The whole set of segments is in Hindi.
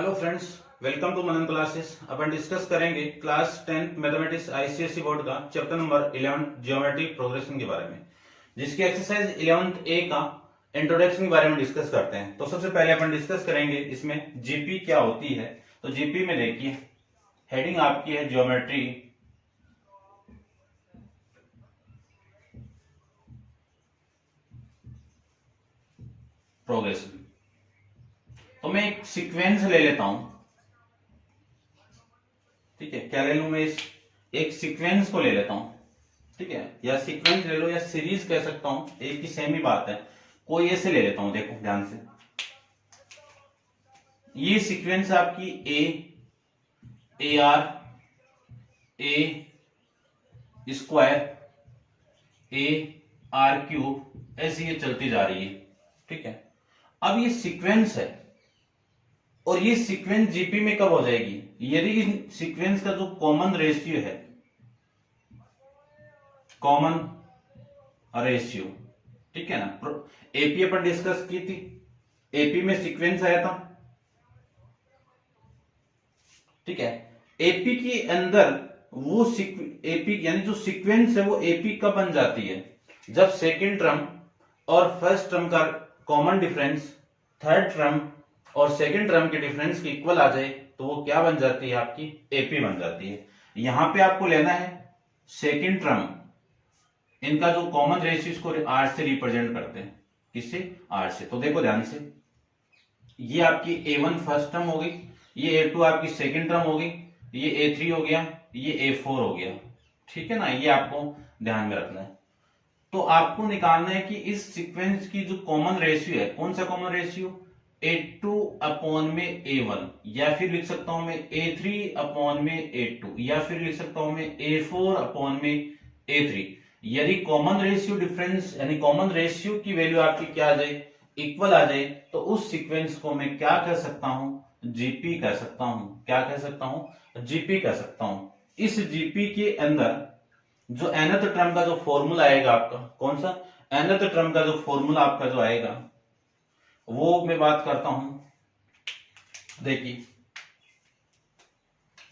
Hello friends, welcome to Manan classes. अपन डिस्कस करेंगे क्लास 10 मैथमेटिक्स आईसीएसई बोर्ड का चैप्टर नंबर 11 ज्योमेट्री प्रोग्रेशन के बारे में, जिसकी एक्सरसाइज 11th ए का इंट्रोडक्शन के बारे में डिस्कस करते हैं। तो सबसे पहले अपन डिस्कस करेंगे इसमें जीपी क्या होती है। तो जीपी में देखिए हेडिंग आपकी है ज्योमेट्री प्रोग्रेशन। तो मैं एक सीक्वेंस ले लेता हूं, ठीक है। क्या ले लूं मैं? एक सीक्वेंस को ले लेता हूं, ठीक है, या सीक्वेंस ले लो या सीरीज कह सकता हूं, एक ही सेम ही बात है। कोई ऐसे ले लेता हूं, देखो ध्यान से। ये सीक्वेंस आपकी A R A square A R cube ऐसे ये चलती जा रही है, ठीक है। अब ये सीक्वेंस है और ये सीक्वेंस जीपी में कब हो जाएगी? यदि इस सीक्वेंस का जो कॉमन रेशियो है, कॉमन रेशियो, ठीक है ना। एपी अपन डिस्कस की थी, एपी में सीक्वेंस आया था, ठीक है। एपी के अंदर वो एपी यानी जो सीक्वेंस है वो एपी कब बन जाती है? जब सेकेंड टर्म और फर्स्ट टर्म का कॉमन डिफरेंस थर्ड टर्म और सेकेंड टर्म के डिफरेंस के इक्वल आ जाए तो वो क्या बन जाती है? आपकी एपी बन जाती है। यहां पे आपको लेना है सेकेंड टर्म, इनका जो कॉमन रेशियो इसको आर से रिप्रेजेंट करते हैं। किससे? आर से। तो देखो ध्यान से, ये आपकी A1 फर्स्ट टर्म होगी, ये A2 आपकी सेकेंड टर्म होगी, ये A3 हो गया, ये A4 हो गया, ठीक है ना। ये आपको ध्यान में रखना है। तो आपको निकालना है कि इस सीक्वेंस की जो कॉमन रेशियो है, कौन सा कॉमन रेशियो? A2 अपॉन में A1, या फिर लिख सकता हूं मैं A3 अपॉन में A2, या फिर लिख सकता हूं मैं A4 अपॉन में A3। यदि कॉमन रेशियो डिफरेंस यानी कॉमन रेशियो की वैल्यू आपकी क्या आ जाए? इक्वल आ जाए, तो उस सीक्वेंस को मैं क्या कह सकता हूं? जीपी कह सकता हूं। क्या कह सकता हूं? जीपी कह सकता हूं। इस जीपी के अंदर जो nth टर्म का जो फॉर्मूला आएगा आपका, कौन सा? nth टर्म का जो फॉर्मूला आपका जो आएगा वो मैं बात करता हूं। देखिए,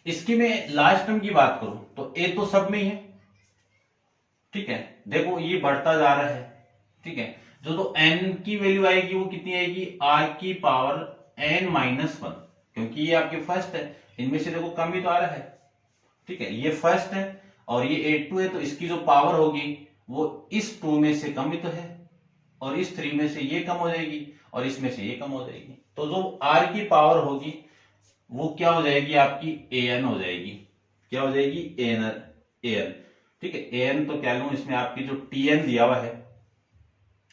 इसकी मैं लास्ट टर्म की बात करूं तो ए तो सब में ही है, ठीक है। देखो ये बढ़ता जा रहा है, ठीक है। जो तो एन की वैल्यू आएगी वो कितनी आएगी? आर की पावर n-1, क्योंकि ये आपके फर्स्ट है, इनमें से देखो कम ही तो आ रहा है, ठीक है। ये फर्स्ट है और ये A2 है, तो इसकी जो पावर होगी वो इस 2 में से कम ही तो है, और इस 3 में से ये कम हो जाएगी और इसमें से ये कम हो जाएगी। तो जो R की पावर होगी वो क्या हो जाएगी? आपकी AN हो जाएगी। क्या हो जाएगी? AN, ठीक है। AN तो क्या लूं इसमें? आपकी जो TN दिया हुआ है,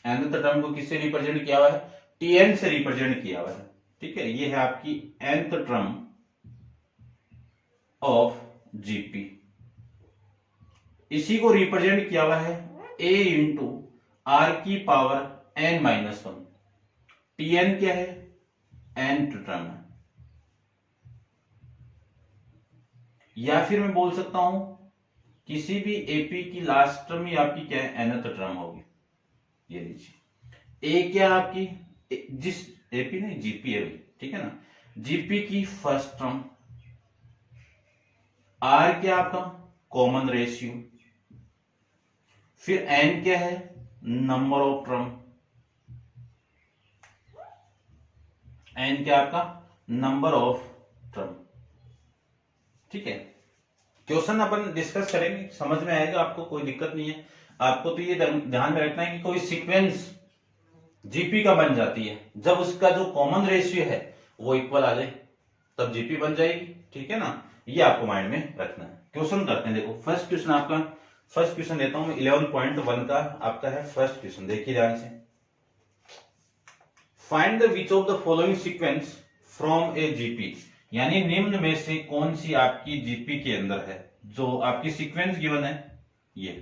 nth टर्म को किससे रिप्रेजेंट किया हुआ है? TN से रिप्रेजेंट किया हुआ है, ठीक है। ये है आपकी nth टर्म ऑफ जीपी। इसी को रिप्रेजेंट किया हुआ है A इंटू आर की पावर n-1। TN क्या है? nth टर्म है, या फिर मैं बोल सकता हूं किसी भी एपी की लास्ट टर्म ही आपकी क्या है? nth टर्म होगी। ये लीजिए, ए क्या आपकी जिस एपी नहीं जीपी है, ठीक है ना। जीपी की फर्स्ट टर्म, आर क्या आपका? कॉमन रेशियो, फिर एन क्या है? नंबर ऑफ टर्म, एन क्या आपका? नंबर ऑफ टर्म, ठीक है। क्वेश्चन अपन डिस्कस करेंगे, समझ में आएगा आपको, कोई दिक्कत नहीं है। आपको तो ये ध्यान में रखना है कि कोई सीक्वेंस जीपी का बन जाती है जब उसका जो कॉमन रेशियो है वो इक्वल आ जाए, तब जीपी बन जाएगी, ठीक है ना। ये आपको माइंड में रखना है। क्वेश्चन करते हैं। देखो फर्स्ट क्वेश्चन आपका, फर्स्ट क्वेश्चन देता हूं मैं 11.1 का आपका है फर्स्ट क्वेश्चन। देखिए ध्यान से, find the which of the following sequence from A GP, यानी निम्न में से कौन सी आपकी जीपी के अंदर है। जो आपकी सीक्वेंस गिवन है ये,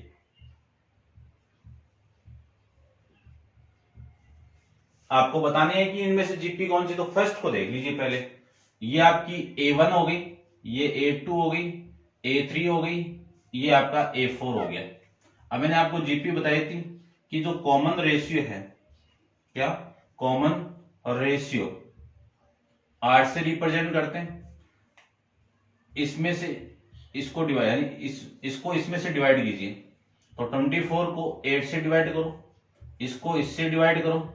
आपको बताने है कि इनमें से जीपी कौन सी। तो फर्स्ट को देख लीजिए पहले, ये आपकी A1 हो गई, ये A2 हो गई, A3 हो गई, ये आपका A4 हो गया। अब मैंने आपको जीपी बताई थी कि जो कॉमन रेशियो है, क्या कॉमन रेशियो 8 से रिप्रेजेंट करते हैं, इसमें से इसको डिवाइड यानी इसको इसमें से डिवाइड कीजिए, तो 24 को 8 से डिवाइड करो, इसको इससे डिवाइड करो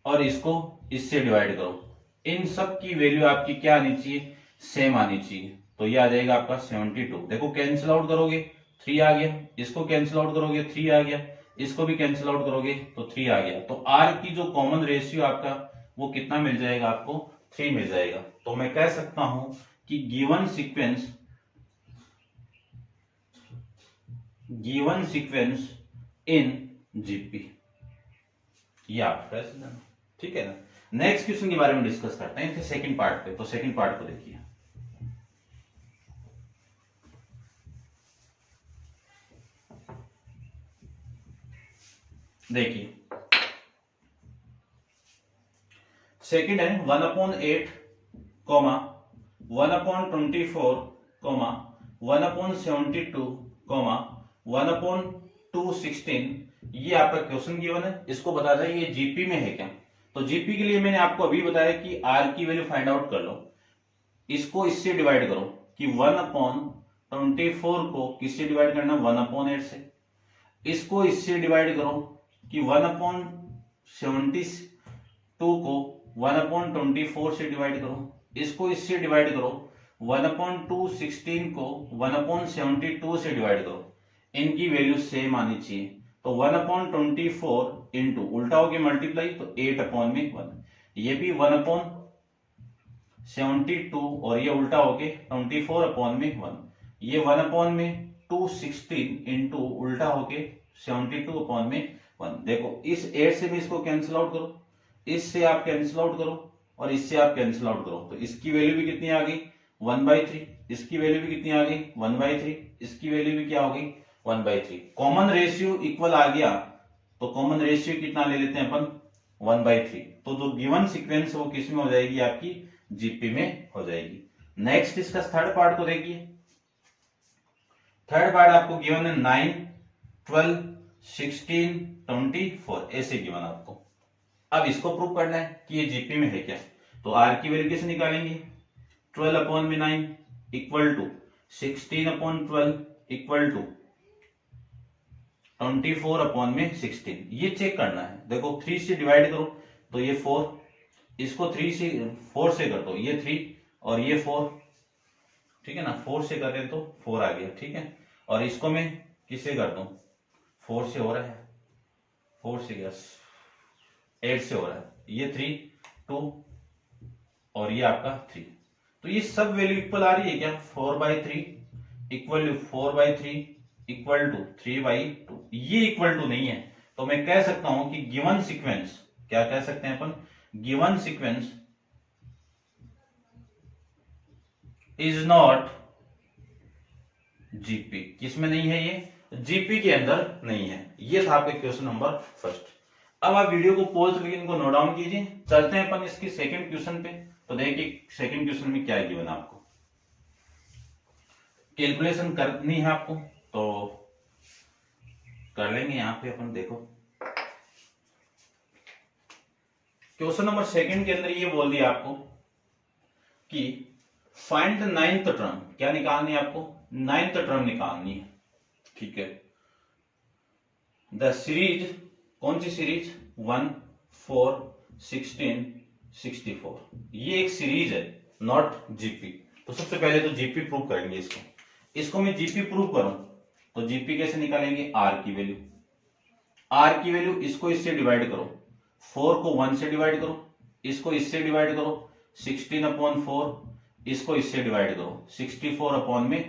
और इसको इससे डिवाइड करो। इन सब की वैल्यू आपकी क्या आनी चाहिए, सेम आनी चाहिए। तो ये आ जाएगा आपका 72। देखो कैंसिल आउट करोगे 3 आ गया, इसको कैंसिल आउट करोगे 3 आ गया, इसको भी कैंसिल आउट करोगे तो 3 आ गया। तो आर की जो कॉमन रेशियो आपका वो कितना मिल जाएगा, आपको 3 मिल जाएगा। तो मैं कह सकता हूं कि गिवन सीक्वेंस इन जीपी, ये आप कह सकते हैं, ठीक है ना। नेक्स्ट क्वेश्चन के बारे में डिस्कस करते हैं सेकंड पार्ट पे। तो सेकंड पार्ट को देखिए, देखिए सेकंड है 1/8, 1/24, 1/72, 1/216। ये आपका क्वेश्चन गिवन है, इसको बता दें ये जीपी में है क्या। तो जीपी के लिए मैंने आपको अभी बताया कि आर की वैल्यू फाइंड आउट कर लो, इसको इससे डिवाइड करो कि 1/24 को किससे डिवाइड करना, 1/8 से। इसको इससे डिवाइड करो कि 1/72 को 1/24 से डिवाइड करो, इसको इससे डिवाइड करो 1/216 को 1/72 से डिवाइड करो। इनकी वैल्यू सेम आनी चाहिए। तो 1/24 इंटू उल्टा हो गया मल्टीप्लाई, तो 8/1। ये भी 1/72 और ये उल्टा हो गया 24/1। ये 1/216 इंटू उल्टा हो गया 72/1। देखो इस 8 से भी इसको कैंसिल आउट करो, इससे आप कैंसिल आउट करो और इससे आप कैंसिल आउट करो। तो इसकी वैल्यू भी कितनी आ गई, 1/3। इसकी वैल्यू भी कितनी आ गई, 1/3। इसकी वैल्यू भी क्या हो गई, 1/3। कॉमन रेशियो इक्वल आ गया, तो कॉमन रेशियो कितना ले लेते हैं अपन, 1/3। तो जो गिवन सीक्वेंस है वो किस में हो जाएगी, आपकी जीपी में हो जाएगी। नेक्स्ट इसका थर्ड पार्ट को देखिए। थर्ड पार्ट आपको गिवन है 9, 12, 16, 24 ऐसे गिवन आपको। अब इसको प्रूव करना है कि ये जीपी में है क्या। तो आर की वैल्यू कैसे निकालेंगे, 12/9 इक्वल टू 16/12 इक्वल टू 24/16। ये चेक करना है। देखो 3 से डिवाइड करो तो ये 4, इसको 4 से कर दो, ये 3 और ये 4, ठीक है ना। 4 से करें तो 4 आ गया, ठीक है। और इसको मैं किससे कर दूं, 4 से हो रहा है, 4 से क्या 8 से हो रहा है, ये 3, 2 और ये आपका 3। तो ये सब वैल्यू इक्वल आ रही है क्या, 4/3 इक्वल टू 4/3 इक्वल टू 3/2। ये इक्वल टू नहीं है। तो मैं कह सकता हूं कि गिवन सीक्वेंस, क्या कह सकते हैं अपन, given sequence is not GP. किसमें नहीं है, ये जीपी के अंदर नहीं है। ये था आपके क्वेश्चन नंबर फर्स्ट। अब आप वीडियो को पॉज करके इनको नोट डाउन कीजिए। चलते हैं अपन इसकी सेकंड क्वेश्चन पे। तो देखिए सेकंड क्वेश्चन में क्या है गिवन, आपको कैलकुलेशन करनी है आपको, तो कर लेंगे यहां पे अपन। देखो क्वेश्चन नंबर सेकंड के अंदर ये बोल दिया आपको कि फाइंड द 9th टर्म। क्या निकालनी है आपको, 9th टर्म निकालनी है, ठीक है। द सीरीज, कौन सी सीरीज, 1, 4, 16, 64। ये एक सीरीज है, नॉट जीपी। तो सबसे पहले तो जीपी प्रूव करेंगे इसको मैं जीपी प्रूव करूं तो जीपी कैसे निकालेंगे, आर की वैल्यू। आर की वैल्यू इसको इससे डिवाइड करो, 4 को 1 से डिवाइड करो, इसको इससे डिवाइड करो 16/4, इसको इससे डिवाइड करो 64/।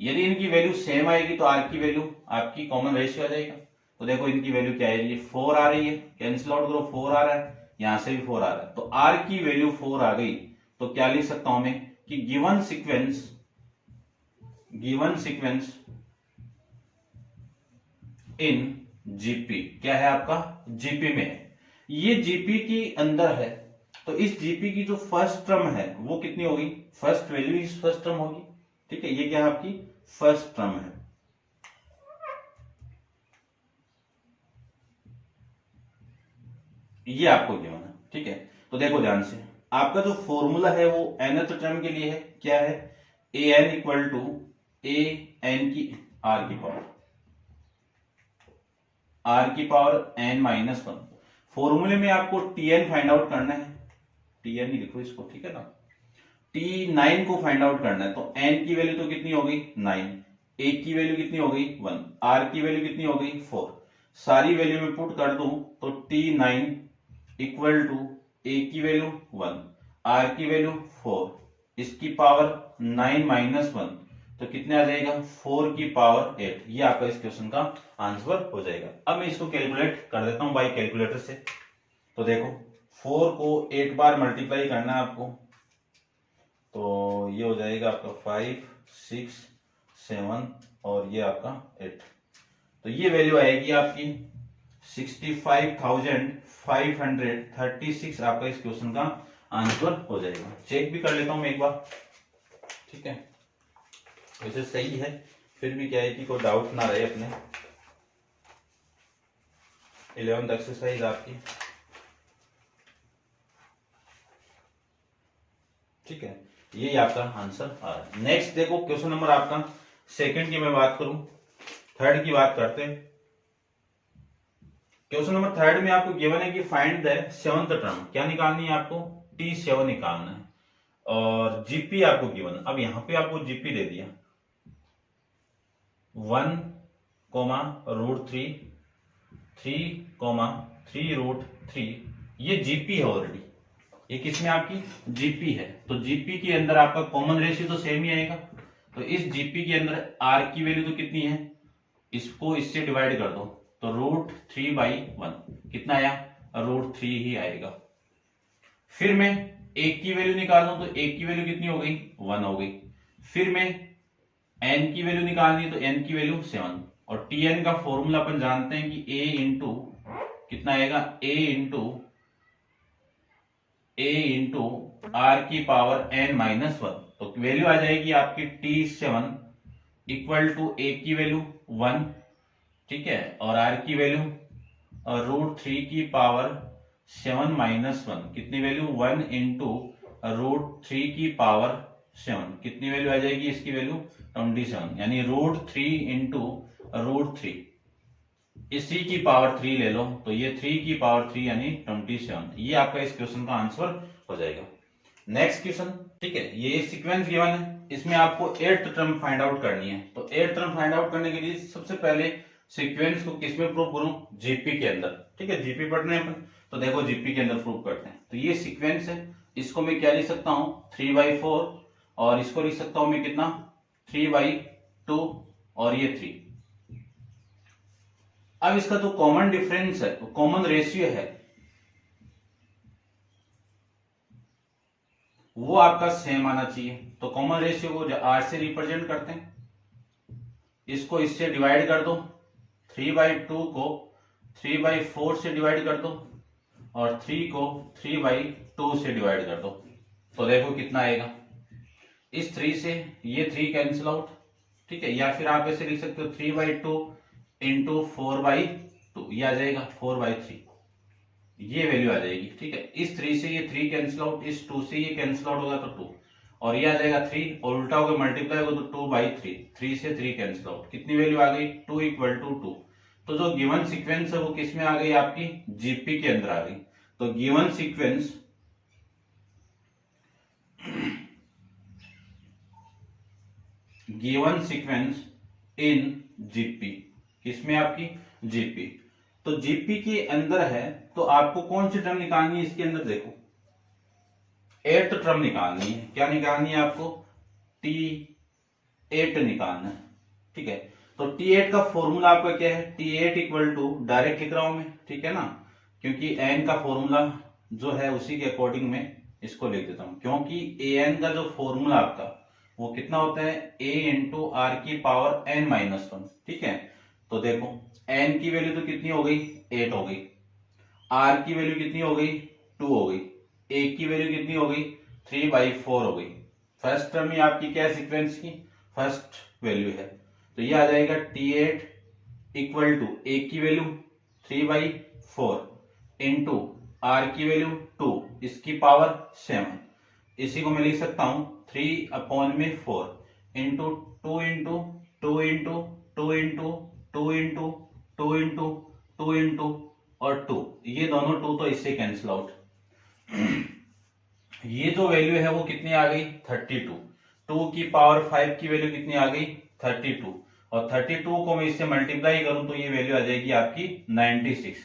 यदि इनकी वैल्यू सेम आएगी तो आर की वैल्यू आपकी कॉमन रेशियो आ जाएगा। तो देखो इनकी वैल्यू क्या है, 4 आ रही है, कैंसिल आउट करो 4 आ रहा है, यहां से भी 4 आ रहा है। तो आर की वैल्यू 4 आ गई। तो क्या लिख सकता हूं मैं कि गिवन सीक्वेंस इन जीपी, क्या है आपका, जीपी में है। ये जीपी की अंदर है। तो इस जीपी की जो फर्स्ट टर्म है वो कितनी होगी, फर्स्ट वैल्यू इस फर्स्ट टर्म होगी, ठीक है। ये क्या है आपकी फर्स्ट टर्म है। ये आपको गिवन है। ठीक है। तो देखो ध्यान से, आपका जो फॉर्मूला है वो nth टर्म के लिए है, क्या है, A N equal to A N की आर की पावर एन माइनस वन। फॉर्मूले में आपको टी एन फाइंड आउट करना है, टी एन ही लिखो इसको, ठीक है ना। टी नाइन को फाइंड आउट करना है, तो एन की वैल्यू तो कितनी हो गई 9, ए की वैल्यू कितनी हो गई 1, आर की वैल्यू कितनी हो गई 4। सारी वैल्यू में पुट कर दूं तो T9 इक्वल टू ए की वैल्यू 1, आर की वैल्यू 4, इसकी पावर 9 माइनस 1, तो कितने आ जाएगा 4 की पावर 8। ये आपका इस क्वेश्चन का आंसर हो जाएगा। अब मैं इसको कैलकुलेट कर देता हूं बाई कैलकुलेटर से। तो देखो 4 को 8 बार मल्टीप्लाई करना है आपको, तो ये हो जाएगा आपका 5, 6, 7 और ये आपका 8। तो ये वैल्यू आएगी आपकी 65,536। आपका इस क्वेश्चन का आंसर हो जाएगा। चेक भी कर लेता हूं मैं एक बार, ठीक है। वैसे सही है, फिर भी क्या है कि कोई डाउट ना रहे अपने। 11th एक्सरसाइज आपकी, ठीक है, यही आपका आंसर आ रहा है। नेक्स्ट देखो क्वेश्चन नंबर आपका सेकंड की मैं बात करूं, थर्ड की बात करते हैं। क्वेश्चन नंबर थर्ड में आपको गिवन है कि फाइंड द सेवंथ टर्म, क्या निकालनी है आपको, T7 निकालना है और जीपी आपको गिवन। अब यहां पे आपको जीपी दे दिया 1,√3, 3,3√3, ये जीपी है ऑलरेडी, ये किसमें आपकी जीपी है। तो जीपी के अंदर आपका कॉमन रेशियो तो सेम ही आएगा। तो इस जीपी के अंदर आर की वैल्यू तो कितनी है, इसको इससे डिवाइड कर दो, तो √3/1 कितना आया, √3 ही आएगा। फिर मैं ए की वैल्यू निकालूं तो ए की वैल्यू कितनी हो गई 1 हो गई। फिर मैं एन की वैल्यू निकालनी है तो एन की वैल्यू 7, और टी एन का फॉर्मूला अपन जानते हैं कि ए इंटू कितना आएगा, ए इंटू आर की पावर n माइनस 1। तो वैल्यू आ जाएगी आपकी T7 इक्वल टू ए की वैल्यू 1, ठीक है, और आर की वैल्यू √3 की पावर 7 माइनस 1, कितनी वैल्यू 1 इंटू √3 की पावर 7, कितनी वैल्यू आ जाएगी इसकी वैल्यू 27, यानी √3 इंटू √3, इसी की पावर 3 ले लो तो ये 3 की पावर 3 यानी 27। ये आपका इस क्वेश्चन का आंसर हो जाएगा। नेक्स्ट क्वेश्चन, ठीक है, ये सीक्वेंस गिवन है, इसमें आपको 8th टर्म फाइंड आउट करनी है। तो 8th टर्म फाइंड आउट करने के लिए सबसे पहले सीक्वेंस को किसमें प्रूव करूं, जीपी के अंदर, ठीक है, जीपी पढ़ने अपन। तो देखो जीपी के अंदर प्रूव करते हैं। तो ये सीक्वेंस है, इसको मैं क्या लिख सकता हूं 3/4, और इसको लिख सकता हूं मैं कितना 3/2, और ये 3। अब इसका जो कॉमन डिफरेंस है, तो कॉमन रेशियो है, वो आपका सेम आना चाहिए। तो कॉमन रेशियो को आर से रिप्रेजेंट करते हैं, इसको इससे डिवाइड कर दो, 3/2 को 3/4 से डिवाइड कर दो, और 3 को 3/2 से डिवाइड कर दो। तो देखो कितना आएगा, इस 3 से ये 3 कैंसिल आउट, ठीक है, या फिर आप ऐसे लिख सकते हो 3/2 इंटू 4/2, ये आ जाएगा 4/3, ये वैल्यू आ जाएगी, ठीक है। इस 3 से ये 3 कैंसिल आउट, इस 2 से ये कैंसिल आउट होगा तो 2, और ये आ जाएगा 3, और उल्टा होकर मल्टीप्लाई होगा तो 2/3, 3 से 3 कैंसिल आउट, कितनी वैल्यू आ गई 2 = 2। तो जो गिवन सीक्वेंस है वो किसमें आ गई आपकी जीपी के अंदर आ गई। तो गिवन सीक्वेंस इन जीपी, किसमें आपकी जीपी। तो जीपी के अंदर है, तो आपको कौन सी टर्म निकालनी है इसके अंदर, देखो 8th टर्म निकालनी है। क्या निकालनी है आपको, T8 निकालना है, ठीक है। तो T8 का फॉर्मूला आपका क्या है, T8 इक्वल टू, डायरेक्ट लिख रहा हूं मैं, ठीक है ना, क्योंकि n का फॉर्मूला जो है उसी के अकॉर्डिंग में इसको लिख देता हूं, क्योंकि an का जो फॉर्मूला आपका वो कितना होता है, a इंटू आर की पावर n माइनस 1, ठीक है। तो देखो n की वैल्यू तो कितनी हो गई 8 हो गई, r की वैल्यू कितनी हो गई 2 हो गई, a की वैल्यू कितनी हो गई 3/4 हो गई। फर्स्ट टर्म ही आपकी क्या है सीक्वेंस की फर्स्ट वैल्यू है, तो ये आ जाएगा T8 इक्वल टू a की वैल्यू 3/4 इंटू आर की वैल्यू 2, इसकी पावर 7, इसी को मैं लिख सकता हूं 3/4 into 2 into 2 into 2 into 2 into 2 into 2 into और 2, ये दोनों 2 तो इससे कैंसिल आउट। ये जो वैल्यू है वो कितनी आ गई 32, 2 की पावर 5 की वैल्यू कितनी आ गई 32, और 32 को मैं इससे मल्टीप्लाई करूं तो ये वैल्यू आ जाएगी आपकी 96।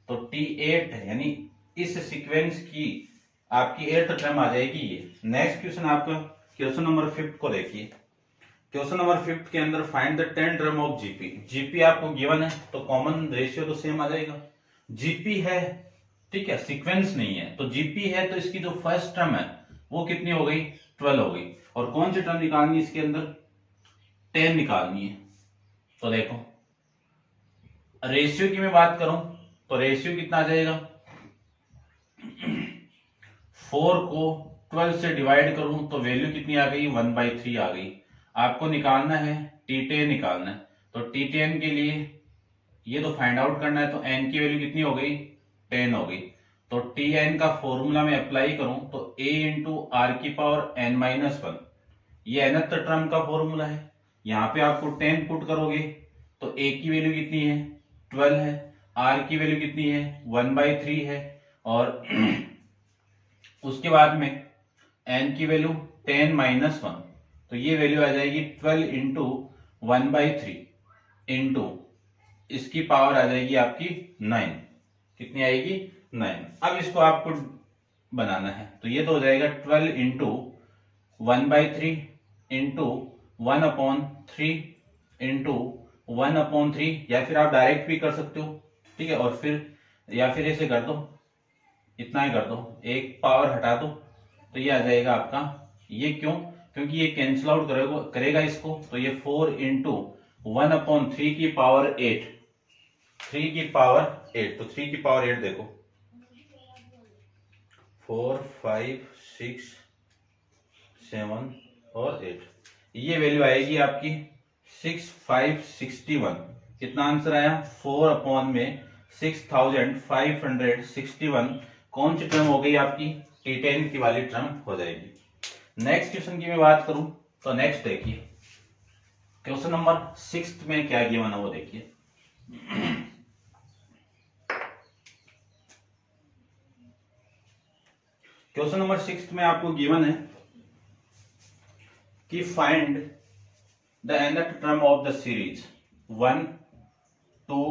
तो T8 यानी इस सीक्वेंस की आपकी 8th टर्म आ जाएगी ये। नेक्स्ट क्वेश्चन आपका क्वेश्चन नंबर 5 को देखिए। क्वेश्चन नंबर 5 के अंदर find the 10 term of GP. GP आपको गिवन है तो कॉमन रेशियो तो सेम आ जाएगा। जीपी है, ठीक है, सीक्वेंस नहीं है, तो जीपी है तो इसकी जो फर्स्ट टर्म है वो कितनी हो गई 12 हो गई। और कौन सी टर्म निकालनी है इसके अंदर 10 निकालनी है। तो देखो रेशियो की मैं बात करूं तो रेशियो कितना आ जाएगा 4 को 12 से डिवाइड करूं तो वैल्यू कितनी आ गई 1/3 आ गई। आपको निकालना है T10 निकालना है, तो T10 के लिए ये तो फाइंड आउट करना है, तो n की वैल्यू कितनी हो गई 10 हो गई। तो Tn का फॉर्मूला में अप्लाई करूं तो a इंटू आर की पावर n-1, ये nth टर्म का फॉर्मूला है। यहाँ पे आपको 10 पुट करोगे तो a की वैल्यू कितनी है 12 है, r की वैल्यू कितनी है 1/3 है, और उसके बाद में n की वैल्यू 10-1, तो ये वैल्यू आ जाएगी 12 इंटू 1/3 इंटू इसकी पावर आ जाएगी आपकी 9। कितनी आएगी 9। अब इसको आपको बनाना है तो ये तो हो जाएगा 12 इंटू 1/3 इंटू 1/3 इंटू 1/3, या फिर आप डायरेक्ट भी कर सकते हो, ठीक है, और फिर ऐसे कर दो, इतना ही कर दो, एक पावर हटा दो तो ये आ जाएगा आपका। ये क्यों, क्योंकि ये कैंसिल आउट करेगा इसको, तो ये 4 इंटू 1/3 की पावर 8, 3 की पावर 8, तो 3 की पावर 8 देखो 4 5 6 7 और 8, ये वैल्यू आएगी आपकी 6561। कितना आंसर आया 4/6561। कौन सी टर्म हो गई आपकी T10 की वाली टर्म हो जाएगी। नेक्स्ट क्वेश्चन की मैं बात करूं तो नेक्स्ट देखिए क्वेश्चन नंबर 6 में क्या गिवन है वो देखिए। क्वेश्चन नंबर 6 में आपको गिवन है कि find the nth term of the series 1 2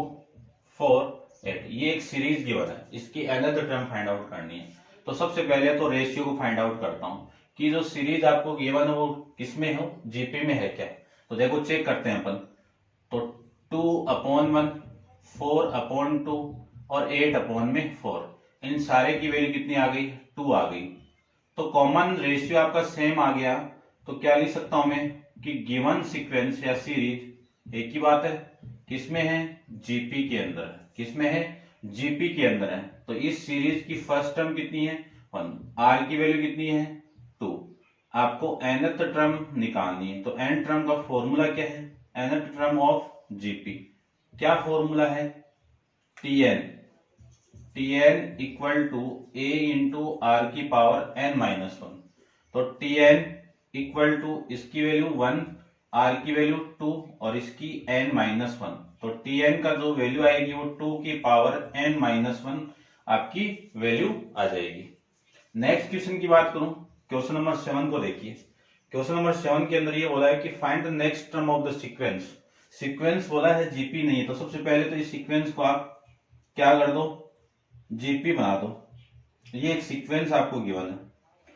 4 8। ये एक सीरीज गिवन है, इसकी nth टर्म फाइंड आउट करनी है। तो सबसे पहले तो रेशियो को फाइंड आउट करता हूं कि जो सीरीज आपको गिवन है वो किसमें हो जीपी में है क्या। तो देखो चेक करते हैं अपन, तो 2/1 4/2 और 8/4, इन सारे की वैल्यू कितनी आ गई 2 आ गई। तो कॉमन रेशियो आपका सेम आ गया, तो क्या लिख सकता हूं मैं कि गिवन सीक्वेंस या सीरीज एक ही बात है, किसमें है जीपी के अंदर है, किसमें है जीपी के अंदर है। तो इस सीरीज की फर्स्ट टर्म कितनी है 1, आर की वैल्यू कितनी है 2, आपको nth टर्म निकालनी है। तो n टर्म का फॉर्मूला क्या है nth टर्म ऑफ जीपी, क्या फॉर्मूला है Tn equal to a into r की पावर n-1। तो Tn इक्वल टू इसकी वैल्यू 1, आर की वैल्यू 2 और इसकी n-1, तो Tn का जो वैल्यू आएगी वो 2 की पावर n-1 आपकी वैल्यू आ जाएगी। नेक्स्ट क्वेश्चन की बात करूं क्वेश्चन नंबर 7 को देखिए। क्वेश्चन नंबर 7 के अंदर ये बोला है कि find the next term of the sequence. Sequence बोला है जीपी नहीं है, तो सबसे पहले तो इस सीक्वेंस को आप क्या कर दो जीपी बना दो। ये एक सीक्वेंस आपको गिवन है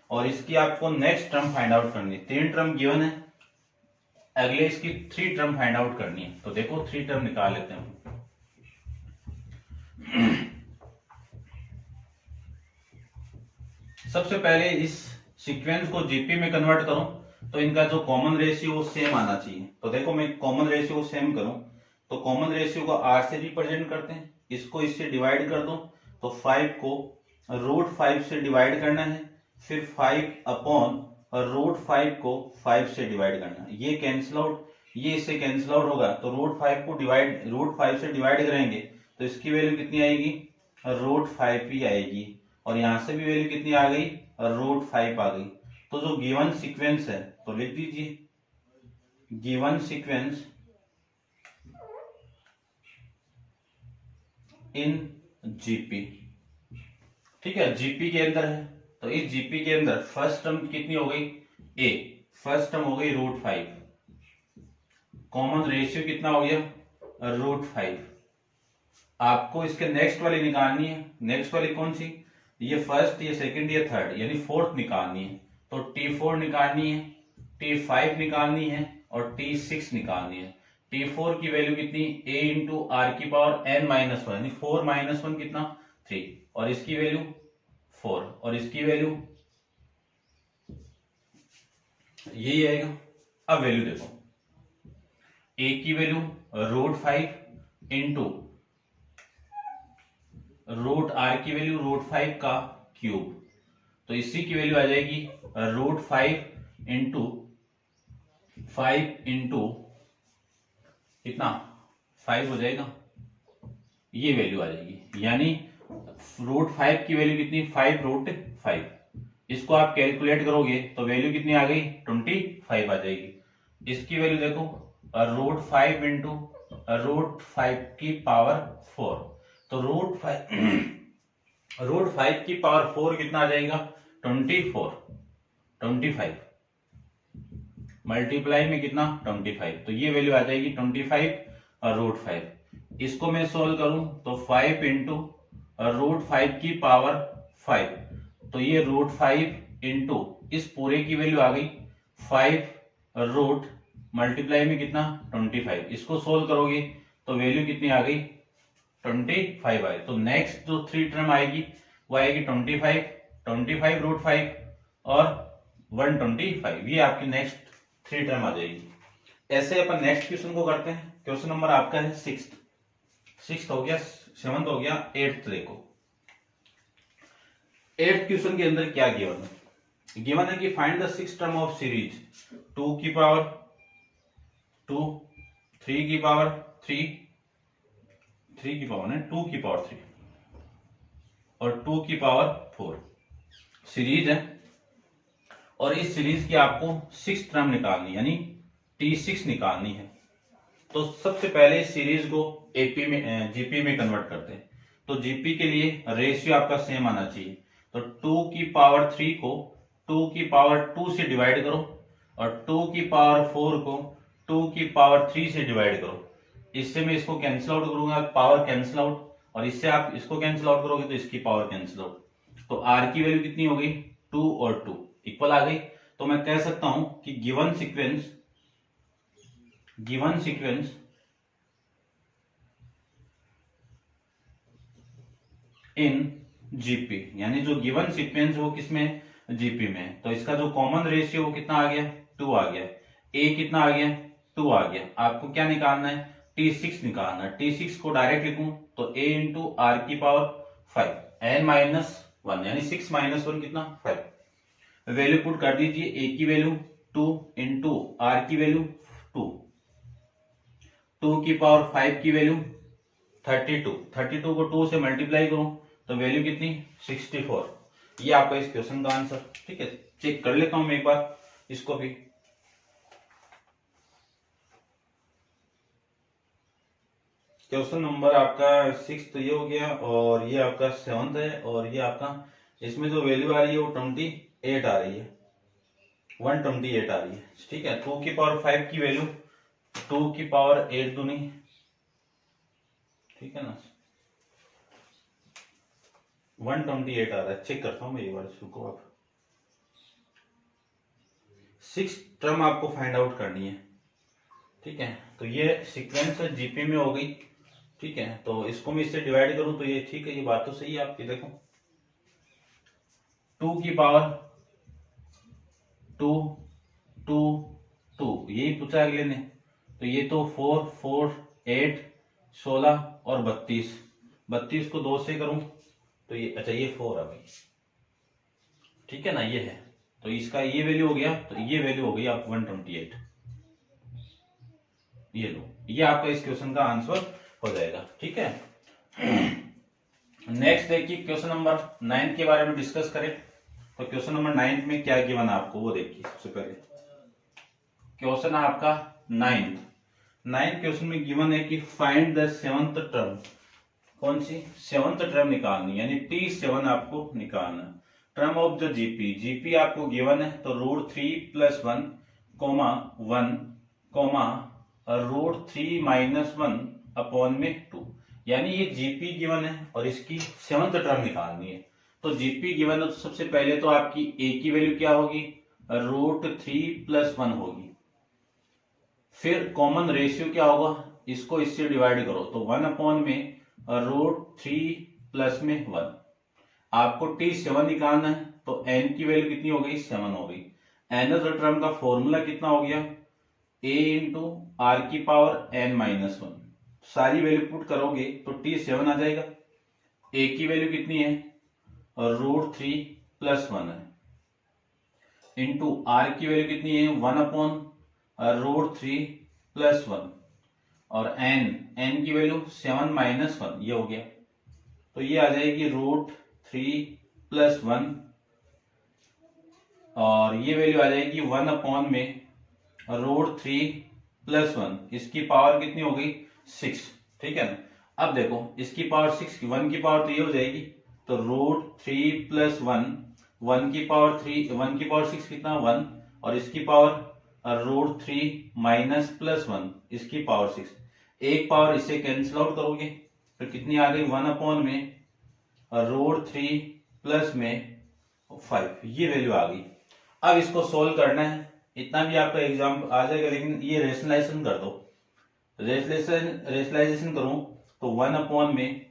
और इसकी आपको नेक्स्ट टर्म फाइंड आउट करनी है। 3 टर्म गिवन है, अगले इसकी 3 टर्म फाइंड आउट करनी है। तो देखो 3 टर्म निकाल लेते हैं। सबसे पहले इस सीक्वेंस को जीपी में कन्वर्ट करूं तो इनका जो कॉमन रेशियो वो सेम आना चाहिए। तो देखो मैं कॉमन रेशियो को सेम करूं तो कॉमन रेशियो को r से रिप्रेजेंट करते हैं, इसको इससे डिवाइड कर दो तो 5 को √5 से डिवाइड करना है, फिर 5/√5 को 5 से डिवाइड करना है। ये कैंसिल आउट, ये इससे कैंसिल आउट होगा, तो √5 को √5 से डिवाइड करेंगे तो इसकी वैल्यू कितनी आएगी √5 ही आएगी। और यहां से भी वैल्यू कितनी आ गई, √5 आ गई। तो जो गिवन सीक्वेंस है तो लिख दीजिए गिवन सीक्वेंस इन जीपी। ठीक है, जीपी के अंदर है, तो इस जीपी के अंदर फर्स्ट टर्म कितनी हो गई, ए, फर्स्ट टर्म हो गई √5, कॉमन रेशियो कितना हो गया, √5। आपको इसके नेक्स्ट वाली निकालनी है, नेक्स्ट वाली कौन सी, ये फर्स्ट, ये सेकंड, ये थर्ड, यानी फोर्थ निकालनी है। तो T4 निकालनी है, T5 निकालनी है और T6 निकालनी है। T4 की वैल्यू कितनी, a इंटू आर की पावर n-1, यानी 4 - 1 कितना, 3, और इसकी वैल्यू 4, और इसकी वैल्यू यही आएगा। अब वैल्यू देखो, a की वैल्यू √5 इंटू √r की वैल्यू √5 का क्यूब, तो इसी की वैल्यू आ जाएगी √5 इंटू 5 इंटू कितना 5 हो जाएगा, ये वैल्यू आ जाएगी। यानी √5 की वैल्यू कितनी, 5√5। इसको आप कैलकुलेट करोगे तो वैल्यू कितनी आ गई, 25 आ जाएगी। इसकी वैल्यू देखो, √5 इंटू √5 की पावर 4, तो √5 की पावर 4 कितना आ जाएगा, 25 मल्टीप्लाई में कितना, 25, तो ये वैल्यू आ जाएगी 25 और √5। इसको मैं सोल्व करूं तो 5 इंटू √5 की पावर 5, तो ये √5 इंटू इस पूरे की वैल्यू आ गई 5 मल्टीप्लाई में कितना, 25। इसको सोल्व करोगे तो वैल्यू कितनी आ गई, 25 आए। तो नेक्स्ट जो 3 टर्म आएगी वो आएगी 25 √5 और 125, ये आपकी नेक्स्ट 3 टर्म आ जाएगी। ऐसे अपन नेक्स्ट क्वेश्चन को करते हैं। क्वेश्चन नंबर आपका है 6th हो गया, 7th हो गया, 8th देखो। 8th क्वेश्चन के अंदर क्या गिवन है, गिवन है कि find the 6th term of series 2 की पावर 2, 3 की पावर 3, 3 की पावर नहीं 2 की पावर 3 और 2 की पावर 4 सीरीज है, और इस सीरीज की आपको 6th टर्म निकालनी, यानी T6 निकालनी है। तो सबसे पहले इस सीरीज को एपी में जीपी में कन्वर्ट करते हैं। तो जीपी के लिए रेशियो आपका सेम आना चाहिए, तो 2 की पावर 3 को 2 की पावर 2 से डिवाइड करो और 2 की पावर 4 को 2 की पावर 3 से डिवाइड करो। इससे मैं इसको कैंसिल आउट करूंगा, पावर कैंसिल आउट, और इससे आप इसको कैंसिल आउट करोगे तो इसकी पावर कैंसिल आउट। तो आर की वैल्यू कितनी हो गई, 2 और 2 इक्वल आ गई। तो मैं कह सकता हूं कि गिवन सीक्वेंस इन जीपी, यानी जो गिवन सीक्वेंस वो किसमें, जीपी में। तो इसका जो कॉमन रेशियो वो कितना आ गया, 2 आ गया। ए कितना आ गया, 2 आ गया। आपको क्या निकालना है, T6 निकालना है। T6 को डायरेक्ट लिखूं तो a इंटू आर की पावर 5 n-1, यानी 6 - 1 कितना, 5। वैल्यू पुट कर दीजिए, a की वैल्यू 2 इंटू आर की वैल्यू 2 की पावर 5 की वैल्यू 32 को 2 से मल्टीप्लाई करो तो वैल्यू कितनी, 64। ये आपका इस क्वेश्चन का आंसर। ठीक है, चेक कर लेता हूं मैं एक बार इसको भी। क्वेश्चन नंबर आपका 6 तो ये हो गया, और ये आपका 7th है, और ये आपका इसमें जो वैल्यू आ रही है वो 28 आ रही है, 128 आ रही है। ठीक है, 2 की पावर 5 की वैल्यू 2 की पावर 8 दूनी, ठीक है ना, 128 आ रहा है। चेक करता हूं मैं एक बार इसको। आप 6 टर्म आपको फाइंड आउट करनी है। ठीक है, तो ये सीक्वेंस है जीपी में हो गई। ठीक है, तो इसको मैं इससे डिवाइड करूं तो ये ठीक है, ये बात तो सही है आपकी। देखो 2 की पावर 2 2 2 यही पूछा अगले ने, तो ये तो 4 4 8 16 और 32 को 2 से करूं तो ये, अच्छा ये 4 आ गई। ठीक है ना, ये है, तो इसका ये वैल्यू हो गया, तो ये वैल्यू हो गई आप 128। ये लो, ये आपका इस क्वेश्चन का आंसर हो जाएगा। ठीक है, नेक्स्ट देखिए क्वेश्चन नंबर 9 के बारे में डिस्कस करें। तो क्वेश्चन नंबर 9 में क्या गिवन है आपको वो देखिए। सबसे पहले क्वेश्चन है आपका 9 क्वेश्चन में गिवन है कि फाइंड द सेवंथ टर्म। कौन सी सेवंथ टर्म निकालनी, यानी T7 आपको निकालना। टर्म ऑफ द जीपी आपको गिवन है, तो √3 + 1, 1, √3 - 1/2, यानी ये जीपी गिवन है और इसकी सेवंथ टर्म निकालनी है। तो जीपी गिवन है तो सबसे पहले तो आपकी ए की वैल्यू क्या होगी, √3 + 1 होगी। फिर कॉमन रेशियो क्या होगा, इसको इससे डिवाइड करो तो 1 में √3 + 1। आपको T7 निकालना है, तो n की वैल्यू कितनी हो गई, 7 हो गई। nth टर्म का फॉर्मूला कितना हो गया, a × r⁻n-1। सारी वैल्यू पुट करोगे तो T7 आ जाएगा। a की वैल्यू कितनी है, √3 + 1 है, इंटू r की वैल्यू कितनी है, 1/√3 + 1, और n की वैल्यू 7 - 1, ये हो गया। तो ये आ जाएगी √3 + 1, और ये वैल्यू आ जाएगी 1 में √3 + 1, इसकी पावर कितनी हो गई, 6। ठीक है ना। अब देखो इसकी पावर 6 की, 1 की पावर तो ये हो जाएगी, तो √3 + 1, 1 की पावर 3, 1 की पावर 6 कितना 1, और इसकी पावर √3 - +1, इसकी पावर 6। एक पावर इसे कैंसिल आउट करोगे तो कितनी आ गई, 1 में √3 + 5, ये वैल्यू आ गई। अब इसको सोल्व करना है, इतना भी आपका एग्जाम आ जाएगा, लेकिन ये रेशनलाइजेशन कर दो। रेशनलाइजेशन करूं तो 1 में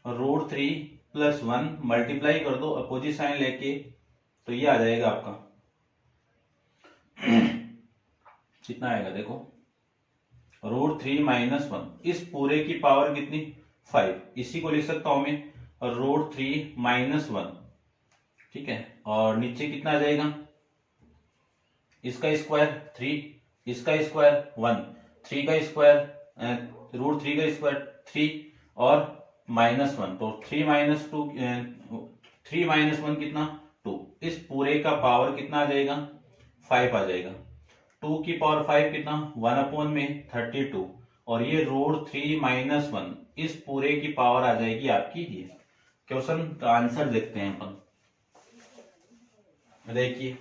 √3 + 1 मल्टीप्लाई कर दो अपोजिट साइन लेके, तो ये आ जाएगा आपका कितना आएगा, देखो √3 - 1, इस पूरे की पावर कितनी, 5। इसी को लिख सकता हूं मैं √3 - 1, ठीक है। और नीचे कितना आ जाएगा, इसका स्क्वायर 3, इसका स्क्वायर 1, 3 का स्क्वायर √3 का स्क्वायर 3, और -1, तो 3 - 1 कितना, 2। इस पूरे का पावर कितना आ जाएगा, 5 आ जाएगा। 2 की पावर 5 कितना, 1 में 32, और ये √3 - 1, इस पूरे की पावर आ जाएगी आपकी ये। क्वेश्चन का आंसर देखते हैं अपन, देखिए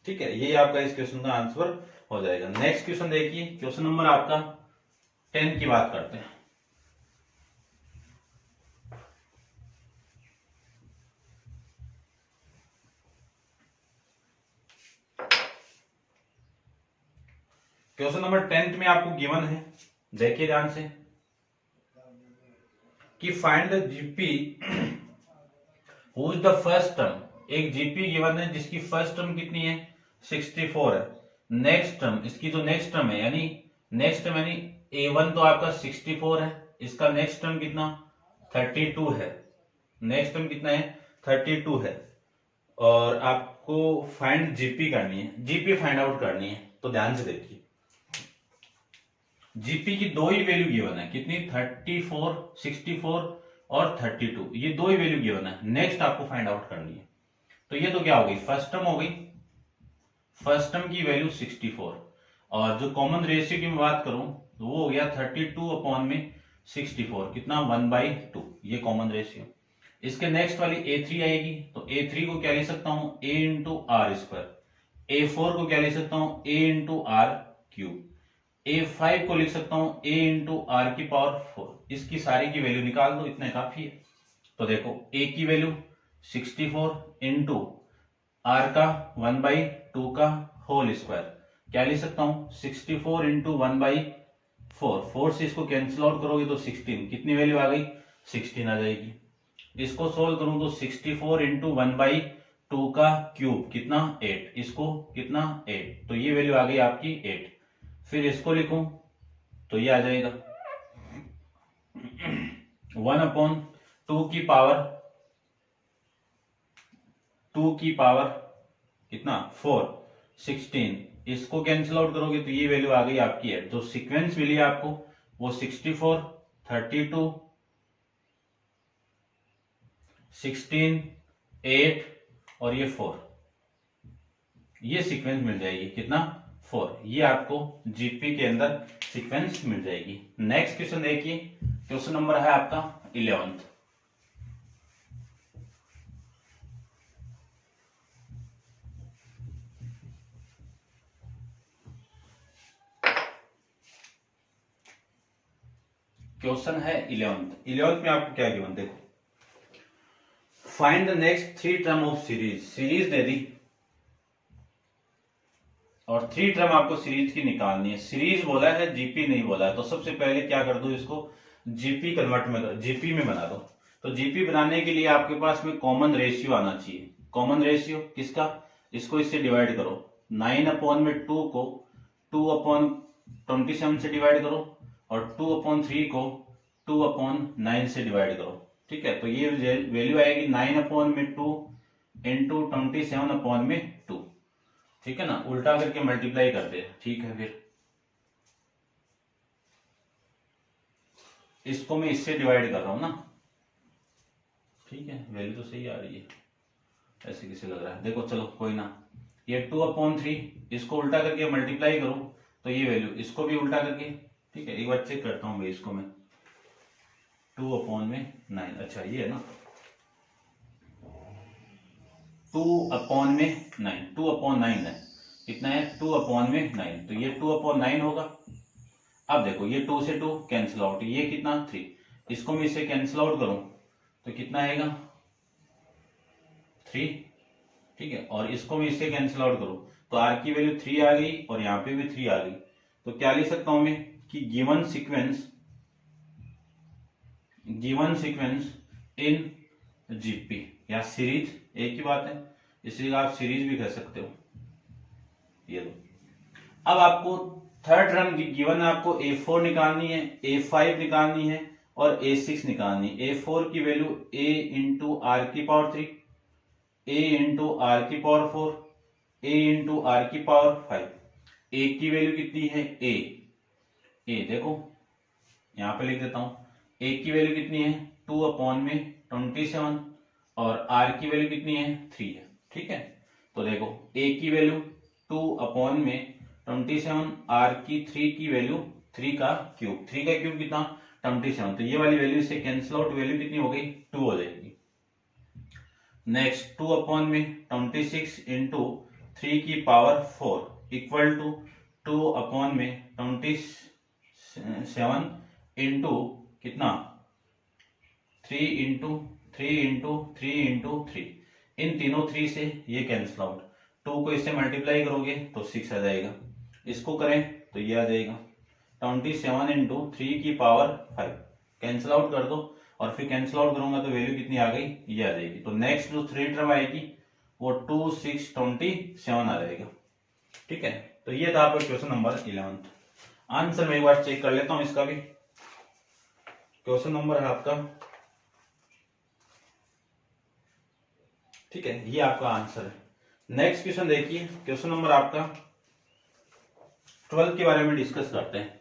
ठीक है, ये आपका इस क्वेश्चन का आंसर हो जाएगा। नेक्स्ट क्वेश्चन देखिए, क्वेश्चन नंबर आपका 10 की बात करते हैं। क्वेश्चन नंबर 10 में आपको गिवन है, देखिए ध्यान से, कि find the GP who is the first term. एक जीपी गिवन है जिसकी फर्स्ट टर्म कितनी है, 64 है। नेक्स्ट टर्म, इसकी जो नेक्स्ट टर्म है, यानी नेक्स्ट टर्म यानी A1 तो आपका 64 है, इसका नेक्स्ट टर्म कितना 32 है, नेक्स्ट टर्म कितना है 32 है, और आपको फाइंड जीपी करनी है, जीपी फाइंड आउट करनी है। तो ध्यान से देखिए, जीपी की दो ही वैल्यू गिवन है, कितनी 34, 64 और 32, ये दो ही वैल्यू गिवन है। नेक्स्ट आपको फाइंड आउट करनी है। तो ये तो क्या हो गई, फर्स्ट टर्म हो गई, फर्स्ट टर्म की वैल्यू 64, और जो कॉमन रेशियो की मैं बात करूं तो वो हो गया 32 में 64, कितना 1/2, ये कॉमन रेशियो। इसके नेक्स्ट वाली A3 आएगी, तो A3 को क्या लिख सकता हूं, A × r², A4 को क्या लिख सकता हूं, A × r³, A5 को लिख सकता हूं A × r⁴। इसकी सारी की वैल्यू निकाल दो, इतने काफी है। तो देखो A की वैल्यू 64 इंटू r का 1/2 का होल स्क्वायर, क्या लिख सकता हूं 64 इंटू 1/4, 4 से इसको कैंसिल आउट करोगे तो 16, कितनी वैल्यू आ गई 16 आ जाएगी। इसको सोल्व करूं तो 64 इंटू 1/2 का क्यूब कितना 8, इसको कितना 8, तो ये वैल्यू आ गई आपकी 8। फिर इसको लिखूं तो ये आ जाएगा 1/2 की पावर 2 की पावर कितना 4, 16, इसको कैंसिल आउट करोगे तो ये वैल्यू आ गई आपकी 8। जो सीक्वेंस मिली आपको वो 64, 32 16, 8 और ये 4, ये सीक्वेंस मिल जाएगी। कितना? 4। ये आपको जीपी के अंदर सीक्वेंस मिल जाएगी। नेक्स्ट क्वेश्चन देखिए, क्वेश्चन नंबर है आपका 11th। क्वेश्चन है 11th में आपको क्या गिवन, देखो, find the next 3 term of series. Series दे दी और 3 टर्म आपको सीरीज की निकालनी है। सीरीज बोला है, जीपी नहीं बोला है, तो सबसे पहले क्या कर दो, इसको जीपी कन्वर्ट में, जीपी में बना दो। तो जीपी बनाने के लिए आपके पास में कॉमन रेशियो आना चाहिए। कॉमन रेशियो किसका? इसको इससे डिवाइड करो, 9/2 को 2/27 से डिवाइड करो और 2/3 को 2/9 से डिवाइड करो। ठीक है, तो ये वैल्यू आएगी 9/2 इंटू 27/2। ठीक है ना, उल्टा करके मल्टीप्लाई कर दे। ठीक है, फिर इसको मैं इससे डिवाइड कर रहा हूं ना। ठीक है, वैल्यू तो सही आ रही है, ऐसे किसे लग रहा है? देखो चलो कोई ना, ये 2/3 इसको उल्टा करके मल्टीप्लाई करो तो ये वैल्यू, इसको भी उल्टा करके। ठीक है, एक बार चेक करता हूं भाई इसको मैं, 2/9। अच्छा ये है ना, 2/9, 2/9 है। कितना है? 2/9। तो ये 2/9 होगा। अब देखो, ये 2 से 2 कैंसिल आउट, ये कितना? 3। इसको मैं इससे कैंसिल आउट करूं तो कितना आएगा? 3। ठीक है, और इसको मैं इससे कैंसिल आउट करूं तो आर की वैल्यू 3 आ गई और यहां पे भी 3 आ गई। तो क्या लिख सकता हूं मैं कि गिवन सीक्वेंस इन जीपी या सीरीज, एक ही बात है, इसलिए आप सीरीज भी कह सकते हो। ये लो, अब आपको थर्ड टर्म गिवन है, आपको A4 निकालनी है, A5 निकालनी है और A6 निकालनी है। A4 की वैल्यू A इंटू आर की पावर 3, A इंटू आर की पावर 4, A इंटू आर की पावर 5। A की वैल्यू कितनी है? A देखो यहां पे लिख देता हूं, A की वैल्यू कितनी है? 2/27 और R की वैल्यू कितनी है? 3 है। ठीक है, तो देखो A की वैल्यू 2/27, R की 3 की वैल्यू 3 का क्यूब कितना? 27। तो ये वाली वैल्यू से कैंसिल आउट, वैल्यू कितनी हो गई? 2 हो जाएगी। नेक्स्ट 2/26 इंटू 3 की पावर 4 इक्वल टू 2/27 इंटू कितना? 3 इंटू 3 इंटू 3 इंटू 3। इन तीनों 3 से ये कैंसिल आउट, 2 को इससे मल्टीप्लाई करोगे तो 6 आ जाएगा, इसको करें तो ये आ जाएगा 27 इंटू 3 की पावर 5। कैंसिल आउट कर दो और फिर कैंसिल आउट करूंगा तो वैल्यू कितनी आ गई? ये आ जाएगी। तो नेक्स्ट जो 3 टर्म आएगी वो 2, 6, 27 आ जाएगा। ठीक है, तो ये था आपका क्वेश्चन नंबर 11। आंसर मैं एक बार चेक कर लेता हूं इसका भी। क्वेश्चन नंबर है आपका, ठीक है, ये आपका आंसर है। नेक्स्ट क्वेश्चन देखिए, क्वेश्चन नंबर आपका 12 के बारे में डिस्कस करते हैं।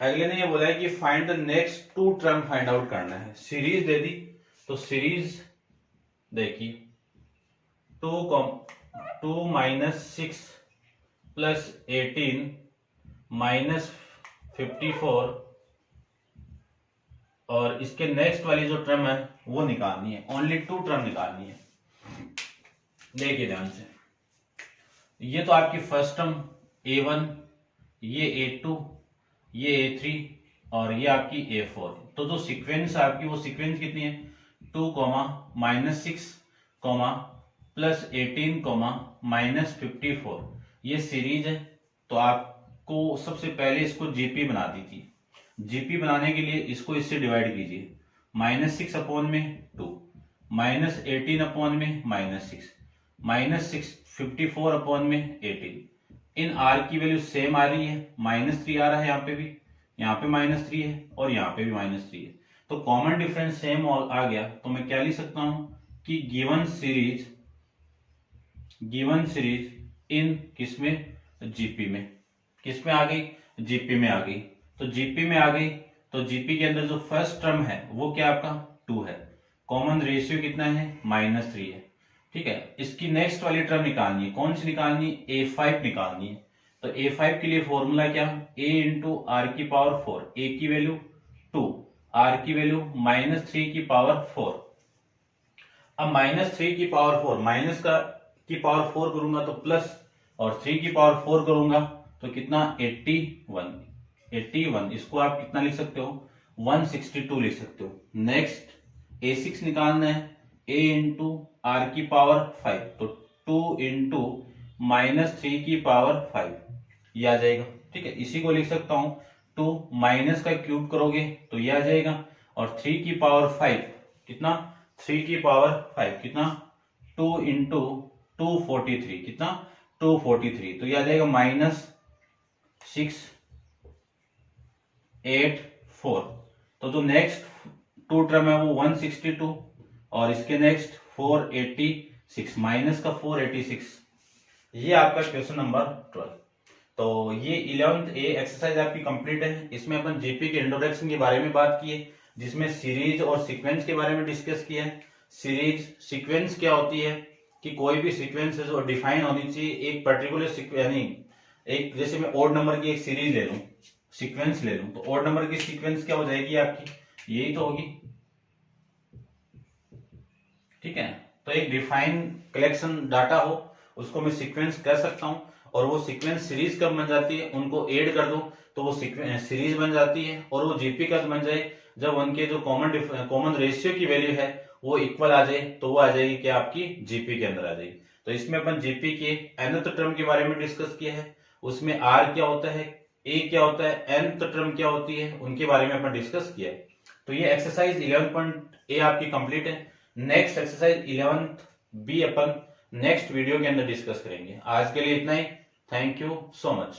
अगले ने ये बोला है कि find the next 2 term find out करना है। सीरीज दे दी, तो सीरीज देखिए 2 माइनस 6 प्लस 18 माइनस 54 और इसके नेक्स्ट वाली जो टर्म है वो निकालनी है। ओनली 2 टर्म निकालनी है। देखिए ध्यान से, ये तो आपकी फर्स्ट टर्म A1, ये A2, ये A3 और ये आपकी A4। तो जो सीक्वेंस है आपकी, वो सीक्वेंस कितनी है? 2, -6, प्लस 18, -54। ये सीरीज है। तो आपको सबसे पहले इसको जीपी बना दीजिए। जीपी बनाने के लिए इसको इससे डिवाइड कीजिए, -6/2, -18/6, -54/18। इन आर की वैल्यू सेम आ रही है, -3 आ रहा है, यहाँ पे भी, यहाँ पे -3 है और यहाँ पे भी -3 है। तो कॉमन डिफरेंस सेम आ गया। तो मैं क्या लिख सकता हूं कि गिवन सीरीज इन किसमें? जीपी में। किस में आ गई, जीपी में आ गई। तो जीपी में आ गई तो जीपी के अंदर जो फर्स्ट टर्म है वो क्या आपका 2 है, कॉमन रेशियो कितना है -3 है। ठीक है, इसकी नेक्स्ट वाली टर्म निकालनी है, कौन सी निकालनी है, A5 निकालनी है। तो A5 के लिए फॉर्मूला क्या, A इंटू आर की पावर 4, A की वैल्यू 2, आर की वैल्यू -3 की पावर 4। अब -3 की पावर 4 माइनस का की पावर 4 करूंगा तो प्लस, और 3 की पावर 4 करूंगा तो कितना 81। इसको आप कितना लिख सकते हो 162 लिख सकते हो। नेक्स्ट A6 निकालना है, A इंटू आर की पावर 5, तो 2 इंटू -3 की पावर 5 ये आ जाएगा। ठीक है, इसी को लिख सकता हूं 2 माइनस का क्यूब करोगे तो ये आ जाएगा, और 3 की पावर 5 कितना 3 की पावर 5 कितना 2 इंटू 243 कितना 243, तो ये आ जाएगा -684। तो जो नेक्स्ट 2 टर्म है वो 162 और इसके नेक्स्ट 486, माइनस का 486। ये आपका क्वेश्चन नंबर 12। तो ये 11th ए एक्सरसाइज आपकी कंप्लीट है। इसमें अपन जीपी के इंट्रोडक्शन के बारे में बात की है, जिसमें सीरीज और सीक्वेंस के बारे में डिस्कस किया है। सीरीज सीक्वेंस क्या होती है कि कोई भी सीक्वेंस है जो डिफाइन होनी चाहिए, एक पर्टिकुलर यानी एक, जैसे मैं ओड नंबर की एक सीरीज ले लूं, सीक्वेंस ले लूं, तो ओड नंबर की सीक्वेंस क्या हो जाएगी आपकी, यही तो होगी। ठीक है, तो एक डिफाइन कलेक्शन डाटा हो उसको मैं सीक्वेंस कह सकता हूं, और वो सीक्वेंस सीरीज कब बन जाती है, उनको ऐड कर दो तो वो सीरीज बन जाती है। और वो जीपी कब बन जाए, जब उनके जो कॉमन रेशियो की वैल्यू है वो इक्वल आ जाए, तो वो आ जाएगी क्या आपकी जीपी के अंदर आ जाएगी। तो इसमें अपन जीपी के nth टर्म के बारे में डिस्कस किया है, उसमें आर क्या होता है, ए क्या होता है, nth टर्म क्या होती है, उनके बारे में अपन डिस्कस किया है। तो ये एक्सरसाइज 11.A आपकी कंप्लीट है। नेक्स्ट एक्सरसाइज 11th बी अपन नेक्स्ट वीडियो के अंदर डिस्कस करेंगे। आज के लिए इतना ही। Thank you so much.